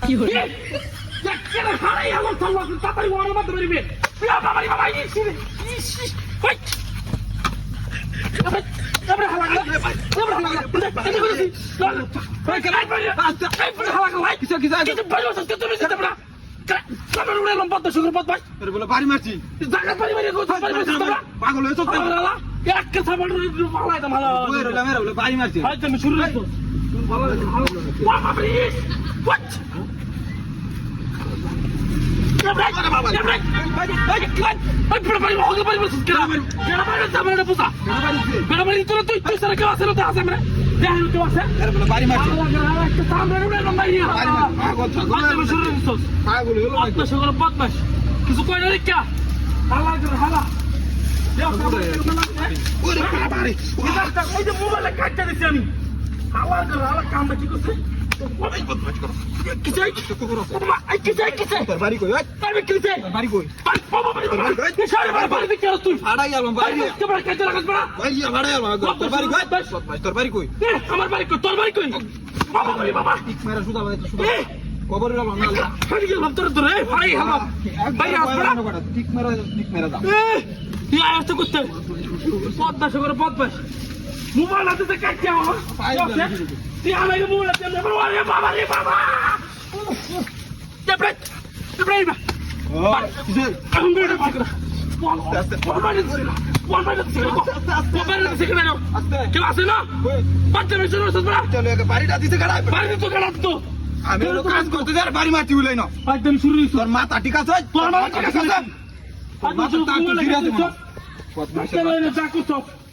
কি হলো কেন হারাই আমার সামনে তাড়াতাড়ি ওর মধ্যে বেরিয়ে বাবা বাবা ইস ওই আমরা হালা গেল আমরা হালা গেল কিছু ভালো সত্যি তুমি যেতে পারা কামড় উড়ে লম্বা তো শুরু পথ ভাই আরে বলে বাড়ি মারছি জায়গা বাড়ি মারছি তোমরা পাগল হয়েছ তো এক কে সাবান পালাই তো ভালো ওই রইলা মেরা বলে বাড়ি মারছি ভাই তুমি শুরু করো ভালো ওয়া বাবা ইস হোয়াট কিছু কই না রেখা মোবাইলে কাটতে দিচ্ছি আমি হালা কামটা কি করছে বাড়ি কই বাড়ি কই ভাড়াই আলম বাড়ি ভাড়াই আলম তোর বাড়ি কই তোর বাড়ি কই আমার বাড়ি কই তোর বাড়ি কই বাবা বাবা ঠিক মেরা সুদা কবরের আলম না ফাড়ি গেলাম তোর তোর এই ফাড়ি গেলাম বাইরে আসবড়া ঠিক মেরা দাও এই আয়াত করতে পদ্মা সাগরে পদ্মা মোবাইল হাতে কাটতে আমার তুই আমার মোবাইল হাতে আরে বাবা রে বাবা টেবলেট টেবলেট আমি বেরো পাকড়া কেউ আছে না বাচ্চা মেয়ে শুরু বড়া বাড়িটা দিতে কাটা বাড়ি তো কাটা তো আমি কাজ করতে যাই বাড়ি মারতে উলাই না একদম শুরু তোর মাথা ঠিক আছে তোর মাথা ঠিক আছে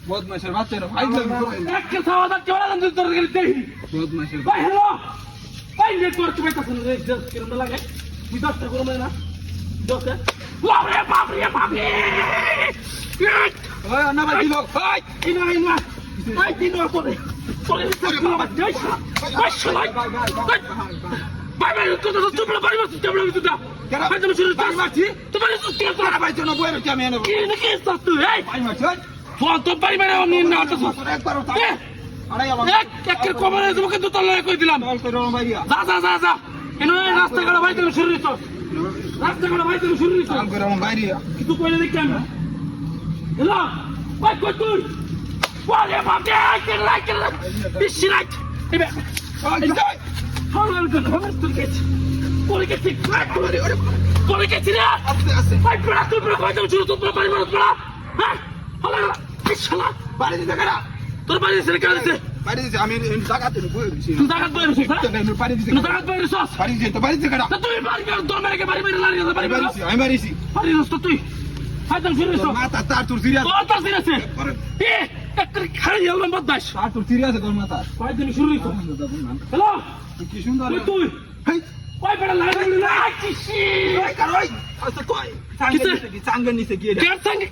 বদমাশের বাচ্চারা ভাই একটা সাওয়াদা কেমন আনন্দ তোর গেলে দেখি বদমাশের ভাই হ্যালো ভাই নেটওয়ার্ক তুমি কাছে রে জাস্ট কেমন লাগে তুই দশটা করো না দশটা বাপরে বাপরে বাপরে ওই না ভাই দিলো ভাই ইনা ভাই দিন করে চলে বাবা যাই ভাই সবাই ভাই ভাই তো চুপ না পারি মারছিস কেমন আমি তুই ভাই তুমি শুরু ভাই মারছি তোমার কি তোরা ভাই তো না বইরে কি আমি এনে কি কি তুই এই ভাই মারছি ফোন তো পারি মানে আমি না তো একবার আড়াই আলম একের কবরে তোমাকে তো তল্লা কই দিলাম বল করে ভাইয়া যা এনো রাস্তা গড়া ভাই তুমি শুরু হইছো রাস্তা গড়া ভাই তুমি শুরু হইছো কাম করে ভাইয়া কিছু কইলে দেখি আমি হ্যালো ভাই কই তুই ওরে বাপরে কে লাইক বিশি লাইক এবে হালাল গো হালাল তুই গেছ পরে গেছি পরে গেছি রে আস্তে ভাই পড়া তুই পড়া ভাই তুমি শুরু তো পারি মারছ পড়া হ্যাঁ হালাল শালা বাড়ি দিতে কাটা তোর বাড়ি এসে কেন দিছে বাড়ি দিতে আমি জায়গাতে বইছি তুই জায়গা বইছিস বাড়ি দিতে তুই জায়গা বইছিস বাড়ি দিতে বাড়ি দিতে কাটা তুই বাড়ি গেল তোর মেরে বাড়ি মেরে লাগি বাড়ি মেরে আমি বাড়িছি বাড়ি নষ্ট তুই হাইতাম শুরু হইছো মাথা তার তোর সিরিয়াস তোর তো সিরিয়াসে এ একটা খাই এলাম বদমাশ তার তোর সিরিয়াস তোর মাথা কয় দিন শুরু হইছো হ্যালো কি সুন্দর তুই হেই কয় বেড়া লাগি না কিসি ওই কারোই আচ্ছা তুই চাঙ্গের নিচে গিয়ে কে সঙ্গে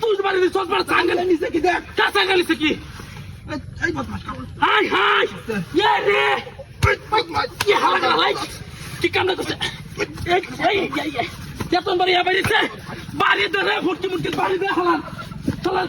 তুই বাড়ি দিছ তোর সঙ্গে নিচে কি দেখ কা সঙ্গে নিছে কি এই বদমাশ হাই হাই ইয়ে রে বদমাশ কি হালা লাইক কি কাম করছে এই এই এই তোর বাড়ি বাড়ি বাড়ি ধরে ফুটকি মুটকি বাড়ি দে হালাল